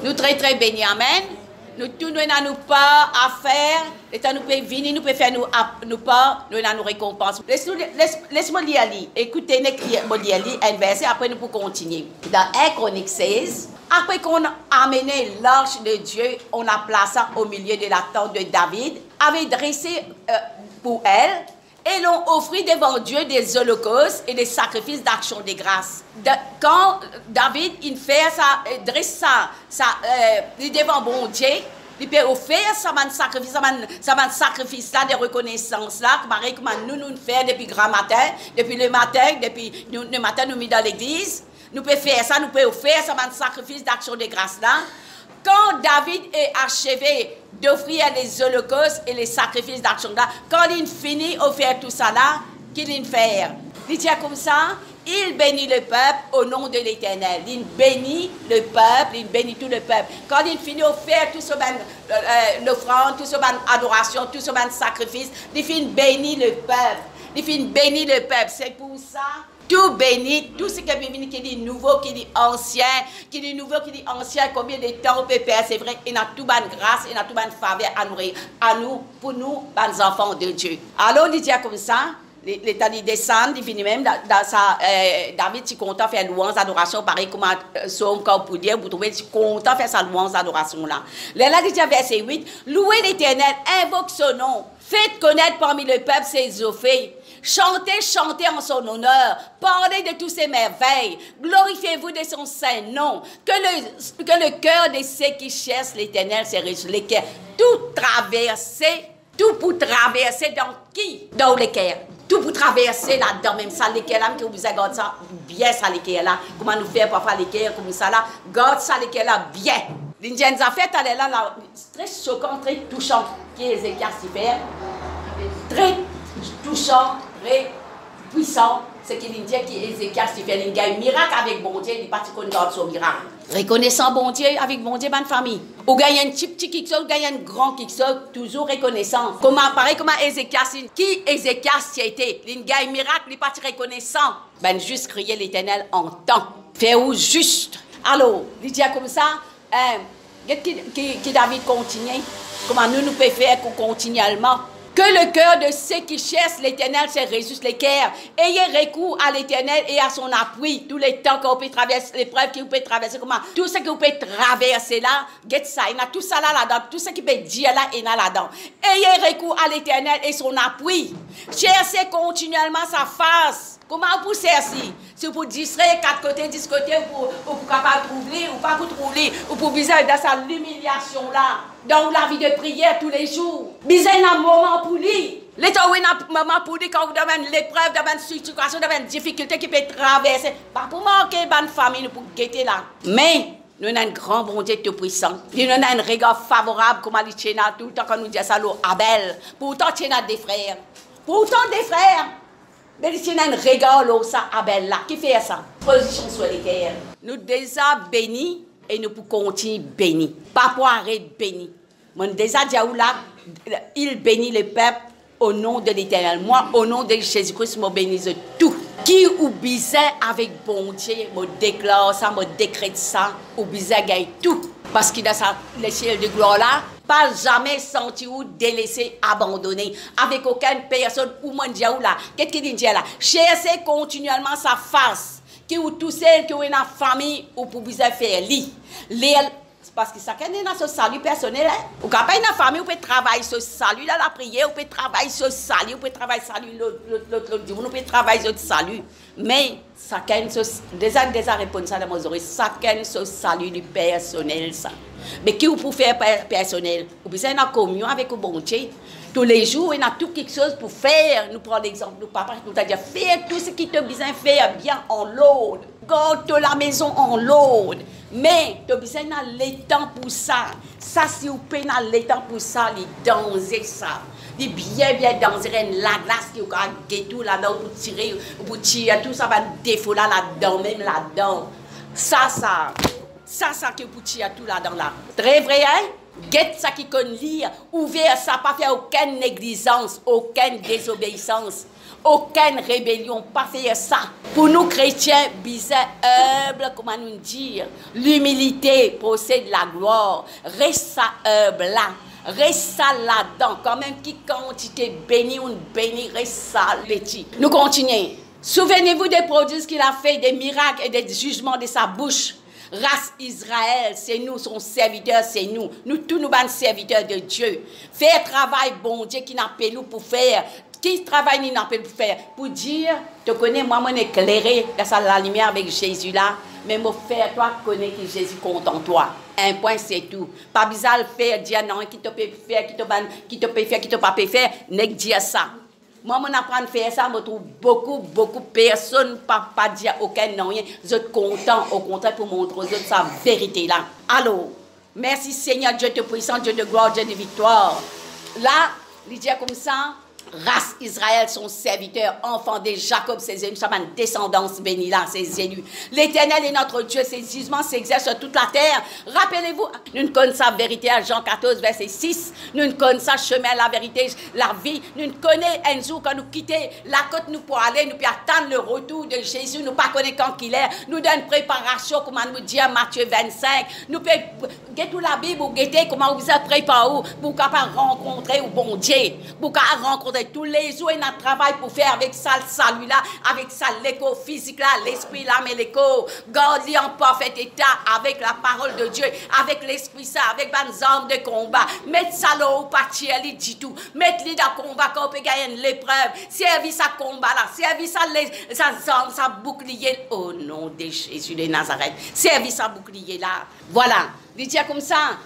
Nous très très bénis, amen. Nous tous nous n'avons pas à faire. L'État nous peut venir, nous peut faire nous pas, nous avons nos récompenses. Laisse-moi lire. Écoutez, moi lire un verset, après nous pouvons continuer. Dans 1 Chronique 16, après qu'on a amené l'arche de Dieu, on a placé au milieu de la tente de David, avait dressé pour elle, et l'on offrit devant Dieu des holocaustes et des sacrifices d'action de grâce. Quand David il fait ça, dresse ça devant bon Dieu, il peut offrir ça sacrifice là de reconnaissance là, pareil comme nous faisons depuis grand matin, depuis le matin nous mis dans l'église, nous pouvons faire ça, nous pouvons offrir ça sacrifice d'action de grâce là. Quand David est achevé d'offrir les holocaustes et les sacrifices d'action là, quand il finit de faire tout ça là, qu'il fait? Il dit comme ça, il bénit le peuple au nom de l'Éternel. Il bénit le peuple, il bénit tout le peuple. Quand il finit de faire tout ce l'offrande, tout ce adoration, tout ce sacrifice, il finit bénir le peuple. Il finit bénir le peuple. C'est pour ça. Tout béni, tout ce qui est béni, qui dit nouveau, qui dit ancien, qui dit nouveau, qui dit ancien, combien de temps on peut persévérer, et a tout bonne grâce, et a tout bonne faveur à nous, pour nous, les enfants de Dieu. Alors, il dit comme ça, l'État descend, il finit même dans sa, David, il est content de faire louange, adoration, pareil comme Somme, quand vous dire, vous trouvez, il est content de faire sa louange, adoration là. Là, il dit verset 8, louez l'Éternel, invoque son nom, faites connaître parmi le peuple ses offres. Chantez, chantez en son honneur, parlez de tous ses merveilles, glorifiez-vous de son saint nom, que le cœur de ceux qui cherchent l'Éternel se réjouisse, tout traverser, tout pour traverser dans qui? Dans le cœur. Tout pour traverser là-dedans, même ça, les cœurs là, que vous avez ça, bien ça, les cœurs là, comment nous faire parfois les cœurs comme ça là, garde ça, les cœurs là, bien. L'Indienne a fait, elle est là, très choquant, très touchant, qui est Ézéchias qui fait, très touchant, très puissant, c'est qu'il dit que Ézéchias qui fait un miracle avec bon Dieu, il n'est pas qu'on garde son miracle. Reconnaissant bon Dieu, avec bon Dieu, bonne famille. Ou gagne un petit quelque chose, ou gagne un grand quelque chose, toujours reconnaissant. Pareil comme Ézéchias, qui Ézéchias a été, il gagne un miracle, il n'est pas reconnaissant. Ben juste crier l'Éternel en temps. Faire ou juste. Alors, il dit comme ça, qui David continue, comment nous pouvons faire continuellement. Que le cœur de ceux qui cherchent l'Éternel se réjouisse les cœurs. Ayez recours à l'Éternel et à son appui. Tous les temps qu'on peut traverser, l'épreuve que vous pouvez traverser, comment, tout ce que vous pouvez traverser là, get ça, il y a tout ça là-dedans, tout ce qui peut dire là, il y a là-dedans. Ayez recours à l'Éternel et son appui. Cherchez continuellement sa face. Comment vous cherchez? Si vous distraire quatre côtés, 10 côtés, ou pour capable trouver, ou pas vous trouver, ou pour viser dans sa l'humiliation là, dans la vie de prière tous les jours. Viser un moment pour lui. L'état où il y a un moment pour lui, quand vous avez l'épreuve, dans une situation, dans une difficulté qui peut traverser, pas pour manquer bonne famille, pour guetter là. Mais, nous avons un grand bon Dieu tout puissant. Nous avons un regard favorable, comme il dit tout le temps quand nous disons ça, Abel. Pourtant, tu as des frères. Pourtant, des frères. Mais il y a un regard là, ça, Abel là, qui fait ça? Position sur les cœurs. Nous déjà bénis et nous pouvons continuer bénis. Pas pour arrêter bénis. Mon déjà dit là, il bénit le peuple au nom de l'Éternel. Moi, au nom de Jésus-Christ, je bénis tout. Qui ou bizarre avec bon Dieu, me déclare ça, me décrète ça, ou bizarre gagne tout. Parce qu'il a ça, le ciel de gloire là, pas jamais senti ou délaissé, abandonné, avec aucune personne ou mon Dieu là. Qu'est-ce qu'il dit là? Cherchez continuellement sa face, qui ou tout celle qui ont une famille ou pour bizarre faire lit. Parce que ça est dans ce salut personnel. Ou quand pas une famille, vous pouvez travailler sur salut dans la prière, vous pouvez travailler sur salut, vous pouvez travailler sur salut l'autre jour, vous pouvez travailler sur salut. Mais ça déjà répondre ça dans mes oreilles, ça ce salut du personnel ça. Mais qui vous pouvez faire personnel? Vous pouvez être en communion avec le bon Dieu. Tous les jours, il y a tout quelque chose pour faire. Nous prenons l'exemple de papa qui nous a dit fais tout ce qui te besoin de faire bien en l'ordre. Garde la maison en l'ordre. Mais tu as besoin de temps pour ça. Ça, si vous payez le temps pour ça, les danser ça. Les bien danser la glace qui est tout là-dedans pour tirer tout ça, va défaut là-dedans, même là-dedans. Ça que vous tirez tout là-dedans là. Très vrai, hein? Get ça qui connaît lire, ouvert ça, pas faire aucune négligence, aucune désobéissance, aucune rébellion, pas faire ça. Pour nous chrétiens, bizarre, humble, comment nous dire, l'humilité possède la gloire. Reste ça humble là. Reste ça là-dedans. Quand même, qui quantité béni ou béni, reste ça petit. Nous continuons. Souvenez-vous des prodiges qu'il a fait, des miracles et des jugements de sa bouche. Race Israël, c'est nous, son serviteur, c'est nous. Nous, tous nous sommes serviteurs de Dieu. Faire travail, bon Dieu, qui n'a pas nous pour faire. Qui travaille, ni n'a pas pour faire. Pour dire, tu connais, moi, mon éclairé, la lumière avec Jésus là. Mais mon frère, toi, connais que Jésus compte en toi. Un point, c'est tout. Pas besoin de faire, dire non, qui te peut faire, qui te peut faire, qui te pas peut faire. N'est que dire ça. Moi, je apprends à faire ça, je trouve beaucoup de personnes pas dire aucun non, je suis content, au contraire, pour montrer aux autres sa vérité là. Alors, merci Seigneur, Dieu de puissance, Dieu de gloire, Dieu de victoire. Là, il dit comme ça, race Israël, son serviteur, enfant de Jacob, ses élus, ça va une descendance bénie là, ses élus. L'Éternel est notre Dieu, ses jugements s'exercent sur toute la terre. Rappelez-vous, nous connaissons la vérité à Jean 14, verset 6. Nous connaissons le chemin, la vérité, la vie. Nous connaissons un jour quand nous quittons la côte, nous pour aller, nous pour attendre le retour de Jésus. Nous ne pas connaître quand il est. Nous donne préparation, comme nous dit à Matthieu 25. Nous pouvons guetter la Bible ou guetter comment vous êtes préparés pour capable rencontrer au bon Dieu, pour capable rencontrer tous les jours et notre travail pour faire avec ça le salut là, avec ça l'écho physique là, l'esprit là, mais l'écho, garde-les en parfait état avec la parole de Dieu, avec l'esprit ça, avec les armes de combat. Mettre ça là au parti, elle dit tout. Mettre-les dans le combat quand on peut gagner l'épreuve. Service à combat là, service à bouclier. Au nom de Jésus de Nazareth. Service à bouclier là. Voilà. Il dit comme ça,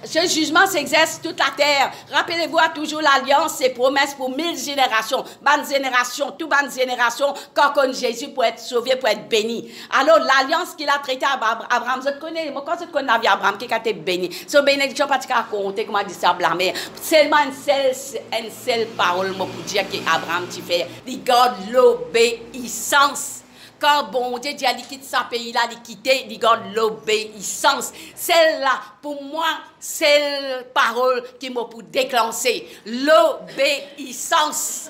ce jugement s'exerce toute la terre. Rappelez-vous toujours l'alliance, ses promesses pour 1000 générations. Bonne génération, toute bonne génération, quand Jésus pour être sauvé, pour être béni. Alors l'alliance qu'il a traitée à Abraham, je connais, moi quand je connais la vie Abraham, qui a été béni. Son bénédiction, pas de raconter comment dit ça, blâmer. Seulement une seule parole, moi pour dire qu'Abraham tu fais. Il garde l'obéissance. Quand bon Dieu dit à quitter sa pays là, il quitte, il garde l'obéissance. Celle-là, pour moi, c'est la parole qui m'a pour déclencher. L'obéissance.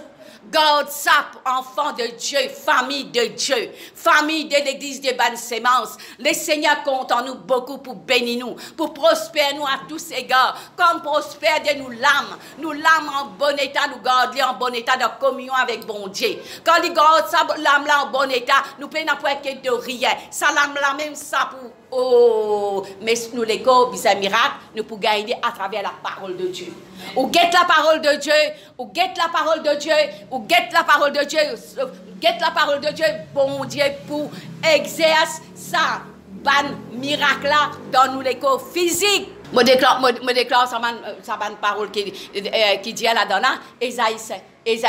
Garde ça, enfant de Dieu, famille de Dieu, famille de l'église de bonne sémence. Le Seigneur compte en nous beaucoup pour bénir nous, pour prospérer nous à tous égards. Comme prospère de nous l'âme en bon état, nous garder en bon état de communion avec bon Dieu. Quand il garde ça, l'âme là en bon état, nous pouvons pas que de rien. Ça l'âme là même ça pour mais nous les gars, bizarre miracle, nous pouvons gagner à travers la parole de Dieu. Ou guette la parole de Dieu, ou guette la parole de Dieu, ou guette la parole de Dieu, guette la parole de Dieu, bon Dieu, pour exercer ça, ban miracle là dans nous les corps physiques. Je déclare ça parole qui dit là-dedans, Ésaïe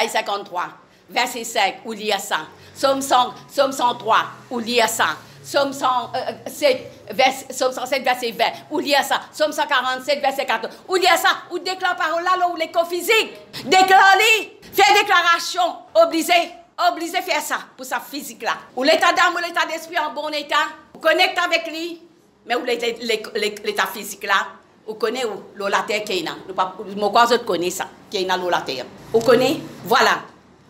53, verset 5, où il y a ça. Somme 103, où il y a ça. Somme 107, verset 20. Où il y a ça? Somme 147, verset 14. Où il y a ça? Où déclare parole là, où les corps physiques. Déclare-les. Faire déclaration. Obligé faire ça pour sa physique là. Où l'état d'âme ou l'état d'esprit en bon état. Vous connectez avec lui. Mais où l'état physique là. Vous connaissez où? La terre qui est là. Nous connaissons ça. Qui est là, la terre. Vous connaissez? Voilà.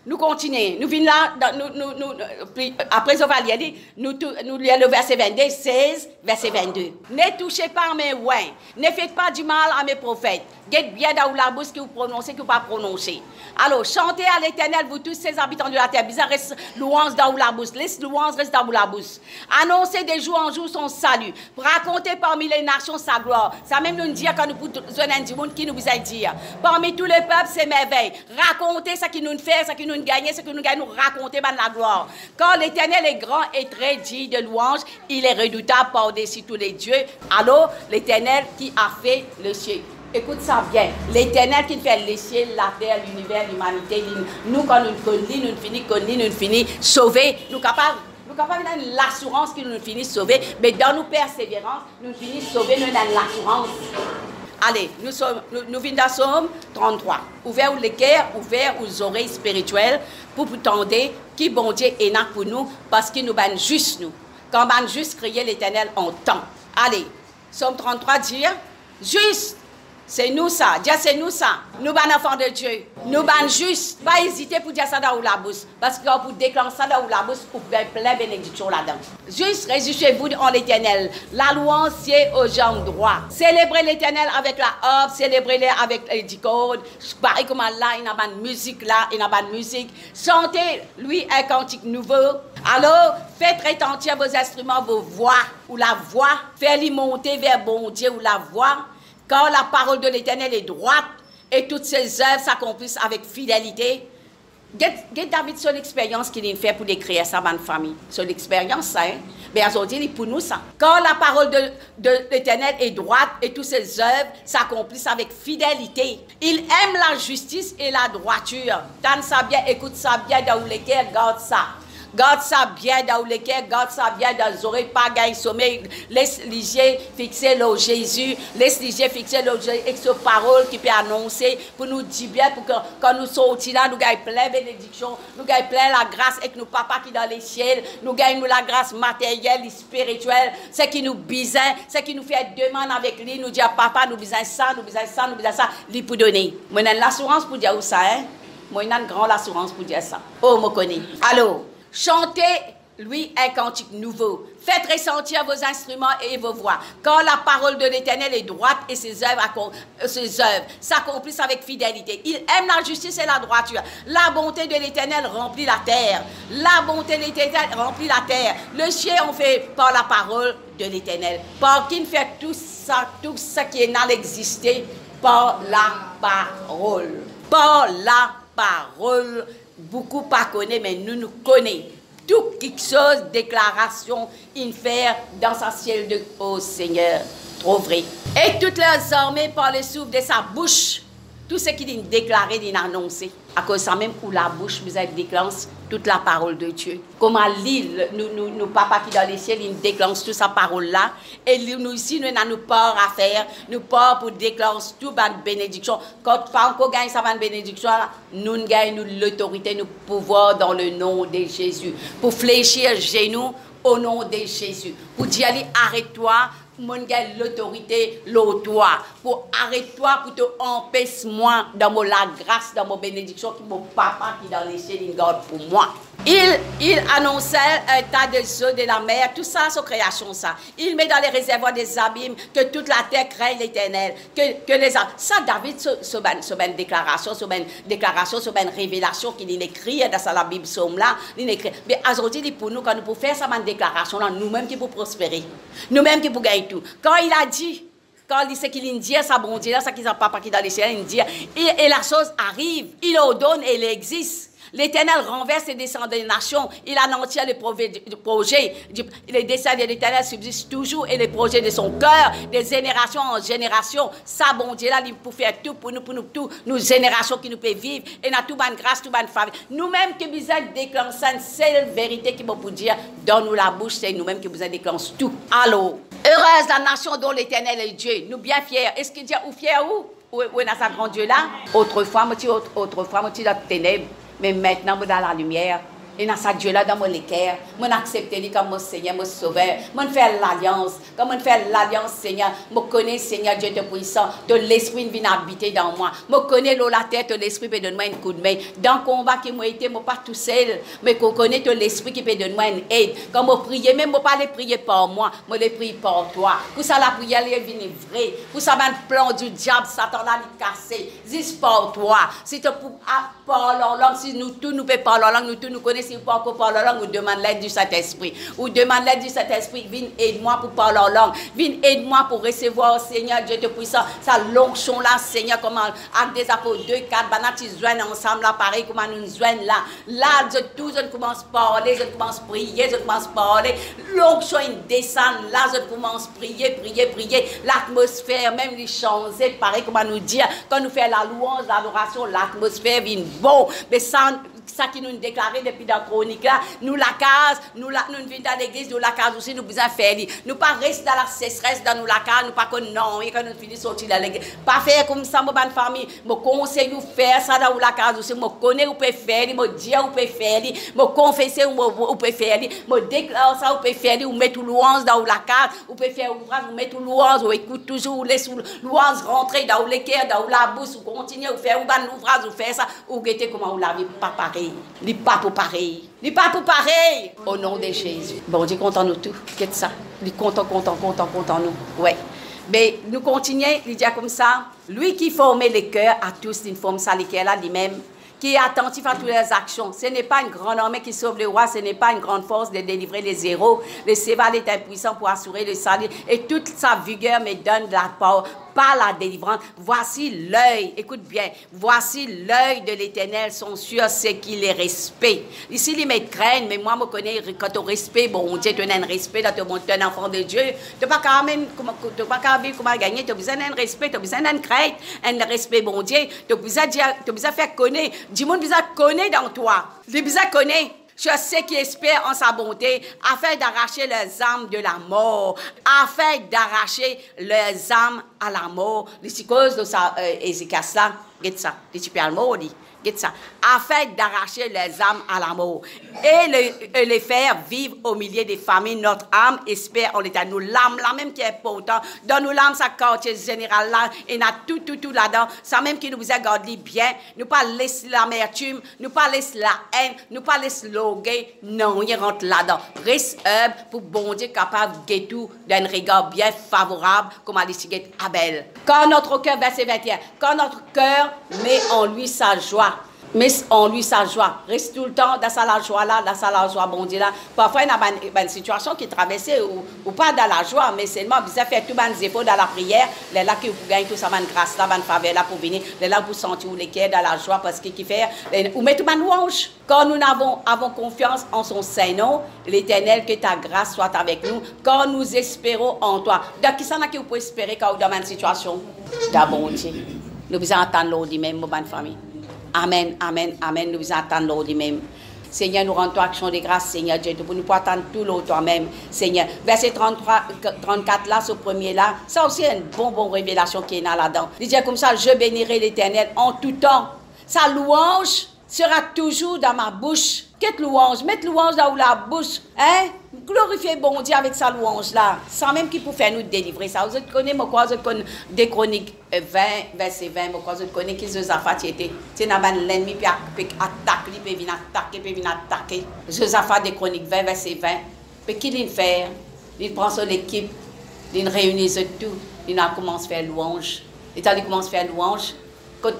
Nous continuons. Nous venons là, après avoir lu, nous lisons le verset 22, 16, verset 22. Ne touchez pas mes oins, ne faites pas du mal à mes prophètes. Guette bien dans la bouche que vous prononcez, que vous ne pas prononcer. Alors, chantez à l'Éternel, vous tous ces habitants de la terre. Bizarre, reste louange dans la bouche. Laisse louange, reste dans la bouche. Annoncez de jour en jour son salut. Racontez parmi les nations sa gloire. Ça même nous dit quand nous pouvons du monde qui nous a dit. Parmi tous les peuples, c'est merveille. Racontez ce qui nous fait, ce qui nous gagne, ce que nous gagnons, nous raconter la gloire. Quand l'Éternel est grand et très digne de louange, il est redoutable par-dessus tous les dieux. Alors, l'Éternel qui a fait le ciel. Écoute ça bien. L'Éternel qui fait les cieux, la terre, l'univers, l'humanité. Nous, quand nous finissons sauver, nous capables de l'assurance qui nous finit sauver. Mais dans nos persévérances, nous finissons sauver, nous avons l'assurance. Allez, nous venons dans Somme 33. Ouvert les cœurs, ouvert aux oreilles spirituelles pour vous tendre qui bon Dieu est là pour nous parce qu'il nous banne juste nous. Quand on juste crier l'Éternel en temps. Allez, Somme 33 dire juste C'est nous ça. Dieu, c'est nous ça. Nous, ban enfants de Dieu. Nous, ban juste. Pas hésiter pour dire ça dans la bouche. Parce que pour déclencher ça dans la bouche, vous pouvez plein de bénédictions là-dedans. Juste réjouissez-vous en l'Éternel. La louange, c'est aux jambes droits. Célébrez l'Éternel avec la harpe. Célébrez-les avec les dicordes. Pareil comme là, il y a une musique là. Il y a une musique. Chantez, lui, un cantique nouveau. Alors, faites retentir vos instruments, vos voix. Ou la voix. Faites-les monter vers bon Dieu ou la voix. Quand la parole de l'Éternel est droite et toutes ses œuvres s'accomplissent avec fidélité. David, sur l'expérience qu'il a fait pour décrire sa bonne famille. Sur l'expérience, ça, hein? Mais aujourd'hui, pour nous, ça. Quand la parole de l'Éternel est droite et toutes ses œuvres s'accomplissent avec fidélité. Il aime la justice et la droiture. Donne ça bien, écoute ça bien, dans les cœurs, garde ça. Garde ça bien dans le cœur, garde ça bien dans les oreilles, pas gagner sommeil. Laisse les yeux fixer le Jésus, laisse les yeux fixer le Jésus avec cette parole qui peut annoncer pour nous dire bien, pour que quand nous sortions là, nous gagnons plein de bénédictions, nous gagnons plein la grâce avec nos papas qui sont dans les ciels, nous gagnons la grâce matérielle et spirituelle, ce qui nous besoin, ce qui nous fait demande avec lui, nous dit à papa, nous besoin ça, nous besoin ça, nous besoin ça, lui pour donner. Moi, j'ai l'assurance pour dire ça, hein? Moi, j'ai une grande assurance pour dire ça. Oh, je me connais. Alors, chantez, lui, un cantique nouveau. Faites ressentir vos instruments et vos voix. Quand la parole de l'Éternel est droite et ses œuvres s'accomplissent avec fidélité. Il aime la justice et la droiture. La bonté de l'Éternel remplit la terre. La bonté de l'Éternel remplit la terre. Le ciel on fait par la parole de l'Éternel. Par qui fait tout ça qui est dans l'existé, par la parole. Par la parole. Beaucoup pas connaissent, mais nous connaissons. Tout quelque chose, déclaration, il fait dans sa ciel de au Seigneur. Trop vrai. Et toutes les armées par le souffle de sa bouche, tout ce qu'il a déclaré, il a annoncé. À cause de ça même, pour la bouche, vous avez déclenché toute la parole de Dieu. Comme à l'île, nous papa qui dans les ciels, il déclenche toute sa parole-là. Et nous ici, nous avons peur à faire. Nous peur pour déclencher toute la bénédiction. Quand on gagne sa bénédiction, nous gagnons l'autorité, nous pouvoir dans le nom de Jésus. Pour fléchir genoux au nom de Jésus. Pour dire, arrête-toi. Mon gars, l'autorité, l'autoire. Pour arrête-toi, pour te empêcher moi dans la grâce, dans mon bénédiction, qui mon papa qui dans les cieux, il garde pour moi. Il annonçait un tas de eaux de la mer, tout ça, c'est création, ça. Il met dans les réservoirs des abîmes que toute la terre crée l'Éternel. Que les ça, David, c'est une déclaration, c'est une révélation qu'il écrit dans la Bible, là. Il écrit. Mais aujourd'hui, pour nous, quand nous pouvons faire cette déclaration, nous-mêmes qui pouvons prospérer, nous-mêmes qui pouvons gagner tout. Quand il a dit, quand il sait qu'il dit, ça bon Dieu, là, ça qui n'a pas qui dans les ciels, il dit, et la chose arrive, il ordonne et elle existe. L'Éternel renverse les descendants des nations. Il anéantit le projet. Les desseins de l'Éternel subsistent toujours et les projets de son cœur, de génération en génération. Ça, bon Dieu, là, il peut faire tout pour nous, tout, nos générations qui nous peuvent vivre. Et nous tout bonne grâce, tout bonne faveur. Nous-mêmes qui besoin de déclencher une seule vérité qui peut dire, donne-nous la bouche, c'est nous-mêmes qui besoin de déclencher tout. Alors, heureuse la nation dont l'Éternel est Dieu. Nous bien fiers. Est-ce qu'il dit, ou fiers où? Où est notre grand Dieu là? Autrefois, moi, tu dans les ténèbres. Mais maintenant, je suis dans la lumière. Et dans ce Dieu-là, dans mon cœur, je accepte lui comme mon Seigneur, mon Sauveur. Je fais l'alliance. Comme je fais l'alliance, Seigneur, je connais, Seigneur, Dieu de puissant. De l'esprit vient habiter dans moi. Je connais la tête, l'esprit peut donner moi un coup de main. Dans le combat qui m'a été, je ne suis pas tout seul. Mais je connais l'esprit qui peut donner moi une aide. Quand je prie, même je ne pas les prier par moi, je les prie par toi. Pour ça, la prière est venue vraie. Pour ça, le plan du diable, Satan là, il cassé. Juste par toi. Si tu parles en langue, si nous tous nous pouvons parler en langue, nous tous nous connaissons. Si vous parlez en langue, vous demandez l'aide du Saint-Esprit. Vous demandez l'aide du Saint-Esprit. Viens aide-moi pour parler en langue. Viens aide-moi pour recevoir, Seigneur Dieu de puissant. Sa l'onction là, Seigneur, comme avec des apôtres 2, 4, banat, ils se joignent ensemble là, pareil, comme nous nous joignent là. Là, je commence à parler, je commence à prier, je commence à parler. L'onction, il descend là, je commence à prier. L'atmosphère, même les changer, pareil, comme nous dire, quand nous faisons la louange, l'adoration, l'atmosphère vient bon. Mais ça, ça qui nous déclarait depuis dans la chronique là, nous la case, nous venons dans l'église, nous la case aussi, nous besoin faire. Nous pas rester dans la sécheresse, dans nous la case, nous pas que non, et quand nous finissons sortir dans l'église. Pas faire comme ça, mon bonne famille, me conseille vous faire ça dans la case aussi, me connaît ou peut faire, me dire ou peut faire, me confesser ou peut faire, me déclarer ça ou peut faire, ou mettre louange dans la case, ou peut faire ouvrage, ou mettre louange, ou écoute toujours, ou laisse louange rentrer dans le cœur, dans la bouche, ou continuer ou faire ou ban l'ouvrage, ou faire ça, ou guetter comment on la vie pas pareil. Li pas pour pareil. Li pas pour pareil. Au nom de Jésus. Bon Dieu content nous tout. Qu'est-ce ça? Li content nous. Ouais. Mais nous continuons, il dit comme ça, lui qui formait les cœurs à tous, il forme ça les cœurs là lui-même, qui est attentif à toutes les actions. Ce n'est pas une grande armée qui sauve le roi, ce n'est pas une grande force de délivrer les héros. Le cheval est impuissant pour assurer le salut et toute sa vigueur me donne la part. Pas la délivrance. Voici l'œil, écoute bien, voici l'œil de l'Éternel, sont sûrs ceux qui les respectent. Ici, ils me craignent, mais moi, je connais, quand tu respectes, bon Dieu, tu as un respect, tu es un enfant de Dieu, tu n'as pas qu'à vivre, comment gagner, tu as besoin d'un respect, tu as besoin d'un crainte, un respect, bon Dieu, tu as besoin de faire connaître, du monde besoin de connaître dans toi, tu as besoin de connaître. Je sais qui espèrent en sa bonté, afin d'arracher leurs âmes de la mort, afin d'arracher leurs âmes à la mort. Les causes de ça, Ézéchias là, regarde ça, les types allemands, regarde ça, afin d'arracher leurs âmes à la mort et les faire vivre au milieu des familles. Notre âme espère en l'état. Nous l'âme là même qui est important. Dans nous l'âme, ça quartier général là, et il y a tout là-dedans. Ça même qui nous a gardé bien. Nous pas laisser l'amertume, nous pas laisser la haine, nous pas laisser l'orgueil. Non, il rentre là-dedans. Reste humble pour bon Dieu capable de tout d'un regard bien favorable, comme a dit Abel. Quand notre cœur, verset 21, quand notre cœur met en lui sa joie, mais en lui sa joie, reste tout le temps dans sa joie là, dans sa joie, bon Dieu là. Parfois, il y a une situation qui traverse ou pas dans la joie, mais seulement, vous avez fait tout les efforts dans la prière, les là qui vous gagnent tout ça, grâce là, faveur là pour venir, les là pour sentir les cœurs dans la joie parce qu'il fait, ou met tout louange. Quand nous avons confiance en son Saint-Nom, l'Éternel, que ta grâce soit avec nous, quand nous espérons en toi. Donc, qui s'en a qui vous pouvez espérer quand vous dans une situation? D'abord, bon Dieu. Nous devons attendre l'ordre même, bonne famille. Amen, amen, amen. Nous vous attendons lui-même. Seigneur, nous rendons action de grâce, Seigneur Dieu, pour nous attendre tout l'autre toi-même, Seigneur. Verset 34 là, ce premier là, ça aussi est une bonne révélation qui est là-dedans. Il dit comme ça, je bénirai l'Éternel en tout temps. Sa louange sera toujours dans ma bouche. Quelle louange? Mettre louange dans la bouche. Hein? Glorifier bon Dieu avec sa louange là. Sans même qu'il peut faire nous délivrer ça. Vous connaissez, moi, vous connaissez des chroniques 20, verset 20, moi, vous connaissez qui Josaphat était. C'est l'ennemi qui attaque, il peut venir attaquer. Josaphat des chroniques 20, verset 20. Mais qu'il fait? Il prend son équipe, il réunit tout, il commence à faire louange. Et quand il commence à faire louange, quand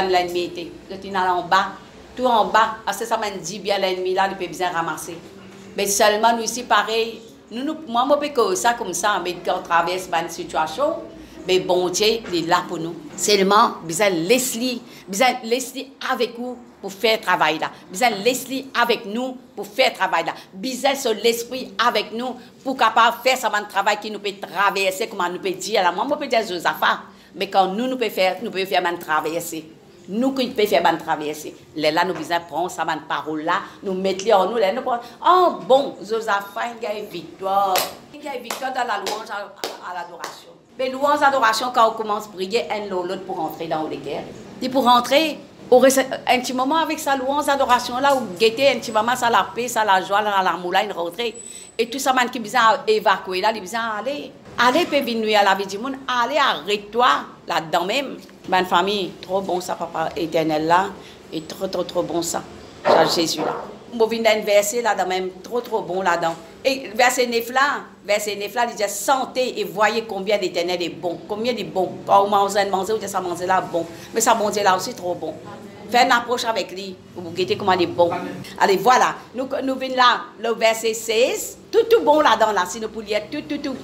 l'ennemi était, quand il est en bas, tout en bas, c'est ça m'a dit bien l'ennemi là, il peut bien ramasser. Mais seulement nous ici, pareil, moi, je peux ça comme ça, mais quand on traverse une situation, mais bon Dieu, il est là pour nous. Seulement, besoin laisser avec nous pour faire le travail là. Besoin laisser avec nous pour faire le travail là. Besoin sur l'esprit avec nous pour capable faire ce travail qui nous peut traverser, comme nous peut dire là. Moi, je peux dire Josaphat, mais quand nous pouvons faire un traverser. Nous qui pouvons faire une traversée. Là, nous devons prendre cette parole-là, nous mettre en nous. Là, nous prenons, oh bon, Josaphat, il y a une victoire. Il y a une victoire dans la louange à l'adoration. Mais louange à l'adoration, quand on commence à prier, un l'autre pour rentrer dans les guerres. Et pour rentrer, un petit moment avec sa louange à l'adoration-là, ou guetter un petit moment, ça la paix, ça la joie, ça la moula, une rentrée. Et tout ça, qui besoin évacuer là, il besoin aller. Allez, peut venir à la vie du monde, allez, arrête-toi là-dedans même. Bonne famille, trop bon ça, papa éternel là, et trop bon ça, Jésus là. On vient d'un verset là-dedans même, trop bon là-dedans. Et verset 9 là, il dit sentez et voyez combien l'éternel est bon, combien il est bon. Quand on mange, ça mange là bon, mais ça mange là aussi trop bon. Faites une approche avec lui, pour vous guetter comment il est bon. Allez, voilà, nous venons là, le verset 16, tout bon là-dedans, là, si nous pouvions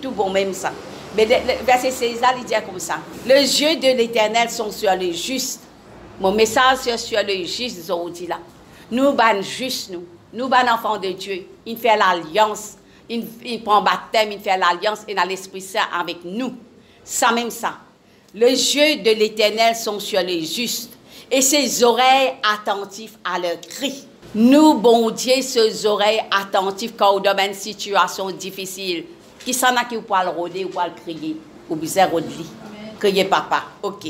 tout bon, même ça. Mais le verset 16 là, il dit comme ça. Les yeux de l'Éternel sont sur les justes. Mon message c'est sur les justes, aujourd'hui là. Nous, ban justes, nous, ban enfants de Dieu, il fait l'alliance, il prend baptême, il fait l'alliance, et dans l'Esprit Saint avec nous. Ça même ça. Les yeux de l'Éternel sont sur les justes. et ses oreilles attentives à leurs cris. Nous, bon Dieu, ses oreilles attentives quand on dans une situation difficile. Qui s'en a qui ou pas le rôder ou pas le crier, ou bien rôder. Crier papa, ok.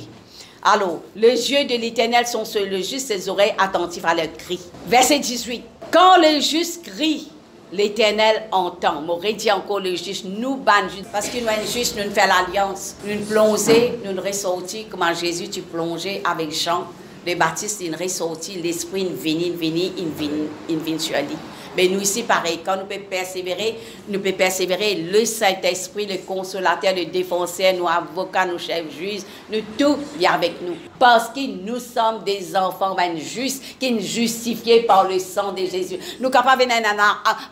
Alors, les yeux de l'Éternel sont sur le juste, ses oreilles attentives à leurs cris. Verset 18. Quand le juste crie, l'Éternel entend. M'aurait dit encore le juste, nous ban juste. Parce que nous, un juste, nous faisons l'alliance. Nous plongeons, nous ressortis, comme Jésus, tu plongeais avec Jean. Le Baptiste, il ressortit, l'Esprit, il vient sur lui. Mais nous ici, pareil, quand nous pouvons persévérer, le Saint-Esprit, le consolateur, le défenseur, nos avocats, nos chefs juges, nous tout vient avec nous. Parce que nous sommes des enfants justes, qui sont justifiés par le sang de Jésus. Nous sommes capables d'avoir une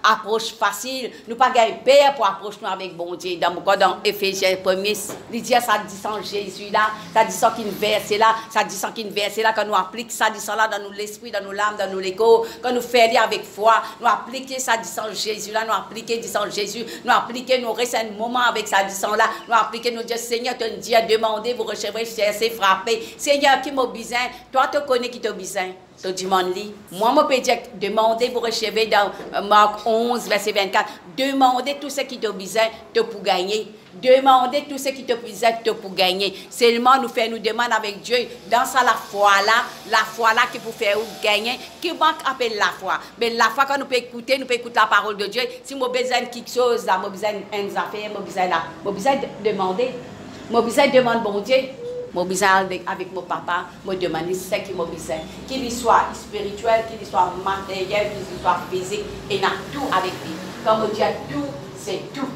approche facile, nous pas gagner peur pour approcher nous avec bon Dieu. Dans Éphésiens 1er, il dit ça dit sans Jésus là, ça dit sans qu'il verse là, ça dit sans qu'il verse là, quand nous appliquons ça dit sans là dans l'esprit, dans nos larmes, dans nos l'écho, quand nous faisons avec foi, nous appliquer ça dit sans Jésus là, nous appliquer dit sans Jésus, nous appliquer nos récents moments avec ça dit sans là, nous appliquer nos Dieu Seigneur, te dit à demander, vous recevrez, chercher, frapper. Seigneur qui m'a besoin, toi tu connais qui t'a besoin. Tu demandes lui. Moi je peux dire demandez, vous recevez dans Marc 11 verset 24. Demandez tout ce qui t'a besoin pour gagner. Demandez tout ce qui te besoin pour gagner. Seulement nous faisons nous demander avec Dieu dans ça la foi là qui peut faire gagner, qui manque appelle la foi. Mais la foi quand nous pouvons écouter la parole de Dieu. Si moi besoin de quelque chose là, moi besoin une affaire, moi besoin demander, moi besoin demander bon Dieu. Moi besoin avec mon papa, moi demander ce qui m'a besoin, qu'il soit spirituel, qu'il soit matériel, qu'il soit physique, et n'a tout avec lui. Comme on dit tout, c'est tout.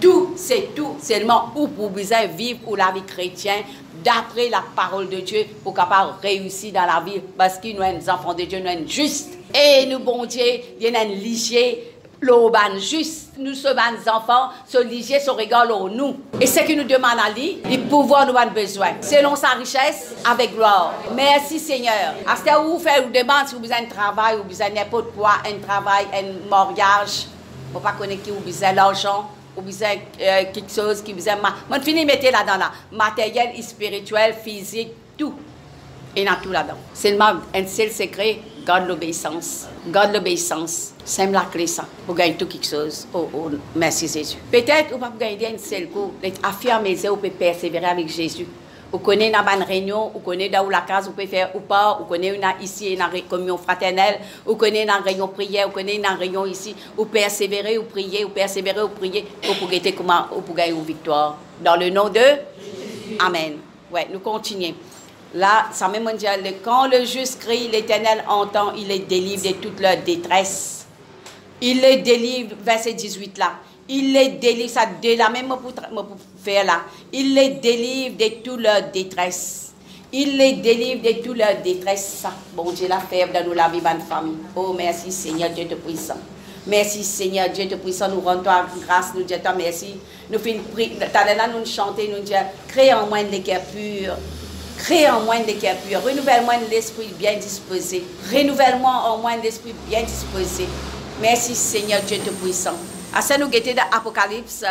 Tout, c'est tout. Seulement où pour besoin vivre pour la vie chrétienne, d'après la parole de Dieu, pour capable réussir dans la vie, parce que nous sommes des enfants de Dieu, nous sommes justes. Et nous, bon Dieu, il y a un ligier. L'urban juste, nous sommes des enfants, ce ligier, ce regard au nous. Et ce qui nous demande à lui, il pouvoir nous avoir besoin. Selon sa richesse, avec gloire. Merci Seigneur. À ce où vous faites, vous demandez si vous avez besoin de travail, ou besoin de n'importe quoi, un travail, un mariage. Vous ne pouvez pas connaître qui vous besoin l'argent, ou besoin quelque chose qui vous aime. Je finis de mettre là-dedans, là. Matériel, spirituel, physique, tout. Et dans tout là-dedans. Seulement un seul secret, garde l'obéissance. Garde l'obéissance. C'est la clé ça. Pour gagner tout quelque chose. Oh, merci Jésus. Peut-être vous ne pouvez pas gagner un seul coup. Affirmez vous pouvez persévérer avec Jésus. Vous connaissez dans une réunion, vous connaissez dans la case, vous pouvez faire ou pas. Vous connaissez ici dans la communion fraternelle. Vous connaissez dans la réunion prière. Vous connaissez dans la réunion ici. Vous persévérez, vous priez, vous persévérez, vous priez. Vous pouvez comment vous pouvez gagner une victoire. Dans le nom de Jésus. Amen. Ouais, nous continuons. Là, ça même dit, quand le juste crie, l'Éternel entend, il les délivre de toute leur détresse. Il les délivre, verset 18 là. Il les délivre, ça de la même pour faire là. Il les délivre de toute leur détresse. Il les délivre de toute leur détresse. Ça, bon Dieu l'a fait dans nous la vie de famille. Oh, merci Seigneur Dieu te puissant. Merci Seigneur Dieu te puissant. Nous rendons toi grâce, nous disons toi merci. Nous finissons prier. Là, nous chantons, nous disons, crée en moi des cœurs purs. Crée en moi des cœurs purs. Renouvelle-moi l'esprit bien disposé. Renouvelle-moi en moi l'esprit bien disposé. Merci Seigneur Dieu tout puissant. À ça nous guetter dans Apocalypse,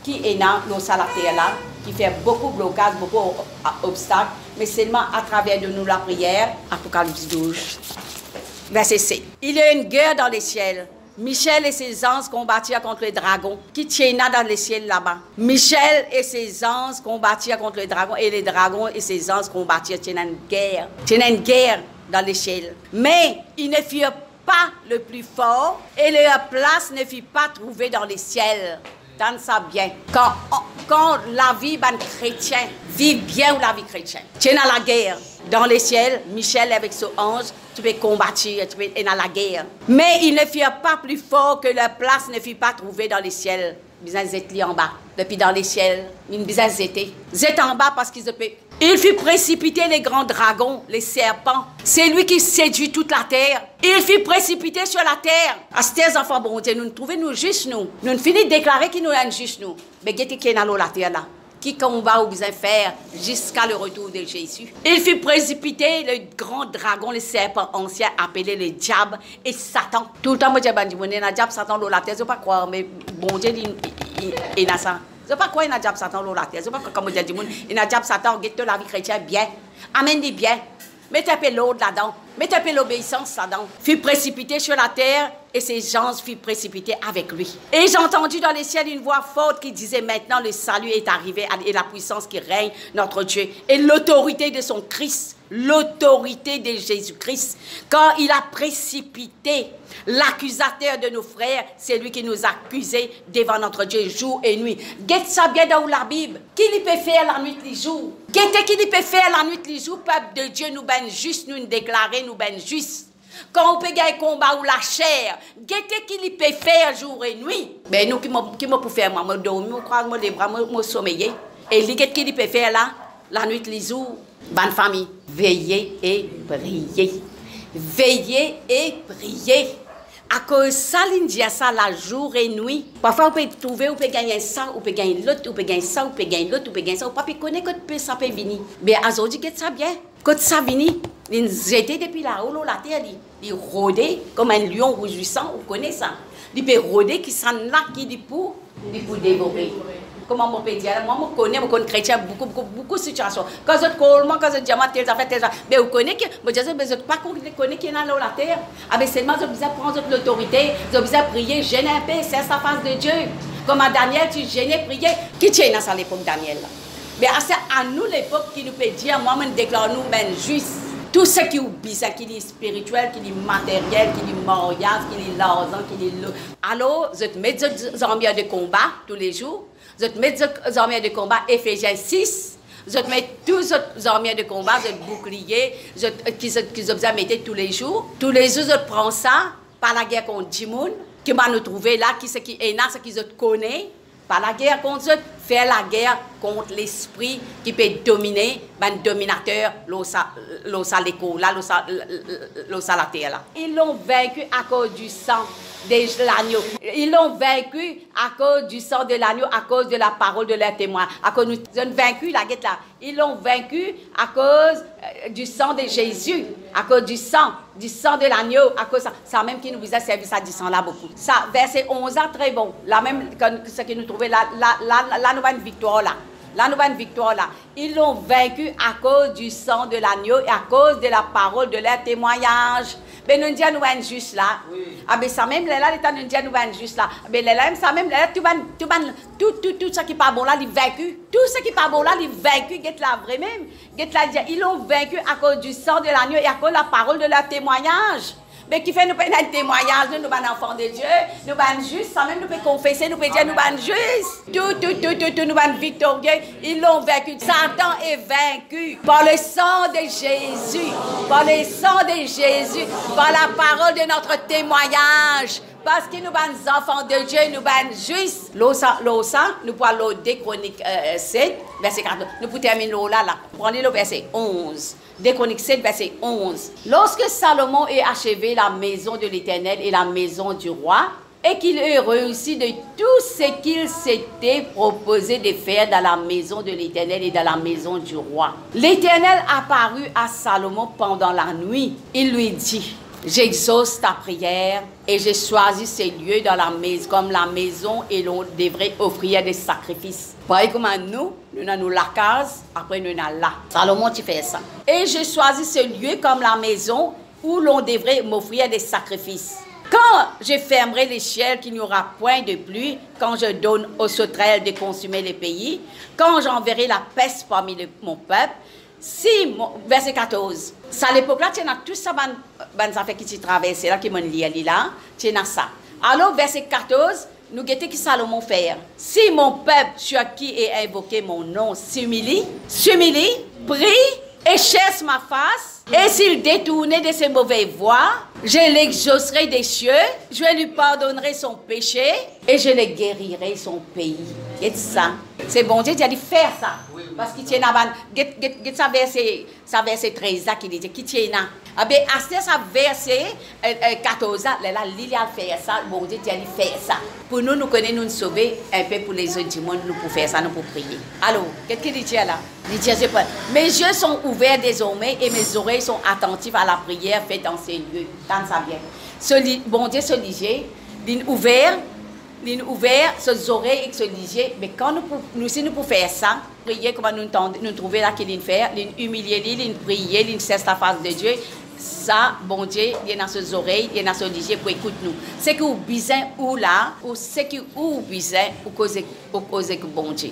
qui est dans le salaire là, qui fait beaucoup de blocages, beaucoup d'obstacles, mais seulement à travers de nous la prière. Apocalypse 12, verset 7. Il y a une guerre dans les ciels. Michel et ses anges combattirent contre les dragons qui tiennent dans les ciels là-bas. Michel et ses anges combattirent contre les dragons et les dragons et ses anges combattirent. Tiennent une guerre dans les ciels. Mais ils ne furent pas le plus fort et leur place ne fut pas trouvée dans les ciels. Tant ça bien. Quand la vie d'un chrétien vit bien la vie chrétienne. Tu es dans la guerre. Dans les ciels, Michel avec son ange, tu peux combattre, tu peux être dans la guerre. Mais ils ne furent pas plus forts que leur place ne fut pas trouvée dans les ciels. Ils étaient en bas. Depuis dans les ciels, ils étaient en bas parce qu'ils étaient. Il fit précipiter les grands dragons, les serpents. C'est lui qui séduit toute la terre. Il fit précipiter sur la terre. À ces enfants, bon Dieu, nous trouvons nous juste nous. Nous finissons de déclarer qu'il nous est juste nous. Mais qu'est-ce qui est dans la terre là? Qui combat ou besoin faire jusqu'à le retour de Jésus. Il fit précipiter le grand dragon, le serpent ancien appelé le diable et Satan. Tout le temps, moi, je dis, diable, Satan, dans la terre, je ne peux pas croire, mais bon Dieu, il a ça. Je pas quoi il a diable Satan là la terre. Je pas comme dire du monde, il a diable Satan guette la vie chrétienne bien. Amen dit bien. Mettez un peu l'ordre là-dedans. Mettez un peu l'obéissance là-dedans. Fut précipité sur la terre et ses gens furent précipités avec lui. Et j'ai entendu dans les ciels une voix forte qui disait maintenant le salut est arrivé et la puissance qui règne notre Dieu et l'autorité de son Christ. L'autorité de Jésus-Christ, quand il a précipité l'accusateur de nos frères, c'est lui qui nous a accusés devant notre Dieu jour et nuit. Guette ça bien dans la Bible. Qui lui peut faire la nuit les jours? Guette qui lui peut faire la nuit les jours? Peuple de Dieu, nous ben juste, nous déclarer, nous ben juste. Quand on peut gagner combat ou la chair, guette qui lui peut faire jour et nuit. Mais nous qui m'ont pour faire, moi, je dormir, je crois, les bras, je sommeiller. Et guette qui lui peut faire là, la nuit les jours. Bonne famille, veillez et priez. Veillez et priez. À cause ça, l'India, ça, la jour et nuit. Parfois, on peut trouver, on peut gagner ça, on peut gagner l'autre, on peut gagner ça, on peut gagner l'autre, on peut gagner ça. On peut pas connaître que ça peut venir. Mais à aujourd'hui, qu'est-ce ça bien? Quand ça vient, ils étaient depuis là-haut, la terre, ils rôdaient comme un lion rougissant, on connaît ça. Ils peuvent rôder, qui sont là, qui dit pour dévorer. Comment on peut dire? Moi, je connais chrétien beaucoup de situations. Quand je collement, quand je dis tel affaire, mais vous connaissez que, je ne pas connaître qui est dans la terre. Avec seulement, je besoin prendre l'autorité, je besoin prier, gêner un peu, c'est sa face de Dieu. Comme à Daniel, tu gênais, prier. Qui tient dans l'époque Daniel? Mais c'est à nous l'époque qui nous peut dire, moi, je déclare nous, ben juste. Tout ce qui est bizarre, qui est spirituel, qui est matériel, qui est mariage, qui est l'argent, qui est l'eau. Alors, je te mets des armes de combat tous les jours. Je te mets des armes de combat, Éphésiens 6. Je te mets tous les armes de combat, je te bouclier, qu'ils ont mis tous les jours. Tous les jours, je prends ça, par la guerre contre Jimoun, qui m'a nous trouvé là, qui est là, ce qu'ils connaissent. Pas la guerre contre eux, faire la guerre contre l'esprit qui peut dominer, ben dominateur, l'osa l'écho, là, l'osa la terre là. Ils l'ont vaincu à cause du sang de l'agneau. Ils l'ont vaincu à cause du sang de l'agneau, à cause de la parole de leur témoin. À cause nous avons vaincu la guette là. Ils l'ont vaincu à cause du sang de Jésus, à cause du sang de l'agneau, à cause ça même qui nous a servi ça du sang là beaucoup. Ça verset 11 ans très bon. Là même ce que nous trouvons la nouvelle victoire là. La nouvelle victoire là. Ils l'ont vaincu à cause du sang de l'agneau et à cause de la parole de leur témoignage. Mais nous disons nous juste là. Ah ben ça même là nous disons nous juste là. Mais là ça même là tout ce qui pas bon là il vaincu. Tout ce qui pas bon là il vaincu. Get la vrai même. Get la ils l'ont vaincu à cause du sang de l'agneau et à cause de la parole de leur témoignage. Mais qui fait nous un témoignage, nous sommes enfants de Dieu, nous sommes justes, ça même nous pouvons confesser, nous pouvons dire nous sommes justes. Tout, nous sommes victorieux. Ils l'ont vaincu. Satan est vaincu par le sang de Jésus, par le sang de Jésus, par la parole de notre témoignage. Parce que nous sommes enfants de Dieu, nous sommes justes. L'osa, nous pouvons le Chroniques 7, verset 14. Nous pouvons terminer là. Prenez le verset 11. Chroniques 7, verset 11. Lorsque Salomon eut achevé la maison de l'Éternel et la maison du roi, et qu'il eut réussi de tout ce qu'il s'était proposé de faire dans la maison de l'Éternel et dans la maison du roi, l'Éternel apparut à Salomon pendant la nuit. Il lui dit: j'exauce ta prière et j'ai choisi ces lieux dans la maison, comme la maison et l'on devrait offrir des sacrifices. Pareil comme nous avons la case, après nous avons là. Salomon, tu fais ça. Et j'ai choisi ce lieu comme la maison où l'on devrait m'offrir des sacrifices. Quand je fermerai les ciels, qu'il n'y aura point de pluie, quand je donne aux sauterelles de consumer les pays, quand j'enverrai la peste parmi mon peuple, verset 14. Ça, à l'époque-là, tu as tout ça, les affaires qui traversent, là, qui m'ont lié là, tu as ça. Alors, verset 14, nous guettons qui Salomon faire. Si mon peuple, sur qui est invoqué mon nom, s'humilie, prie et cherche ma face, et s'il détournait de ses mauvaises voies, je l'exaucerai des cieux, je lui pardonnerai son péché, et je le guérirai son pays. Et ça, c'est bon Dieu qui a dit faire ça. Parce qu'il tient à ça verset 13 là qui dit qui tient là. Ah ben à ça verset 14 là, il a fait ça, bon Dieu a dit faire ça. Pour nous connaître, nous sauver un peu pour les autres du monde, nous pour faire ça, nous pour prier. Alors, qu'est-ce qu'il dit là? Il dit, je pas. Mes yeux sont ouverts désormais et mes oreilles sont attentives à la prière faite dans ces lieux. Tant ça bien. Bon Dieu, ce lieu, il est ouvert Nous ouvert ses oreilles et se lisier, mais quand si nous pouvons faire ça, prier comme nous trouver là qu'il fait, nous humilier, nous prier, nous cesse la face de Dieu, ça, bon Dieu, il y a dans ses oreilles, il y a dans ses lisier pour écouter nous. C'est que vous besoin ou là, ou c'est que vous besoin pour causer que bon Dieu.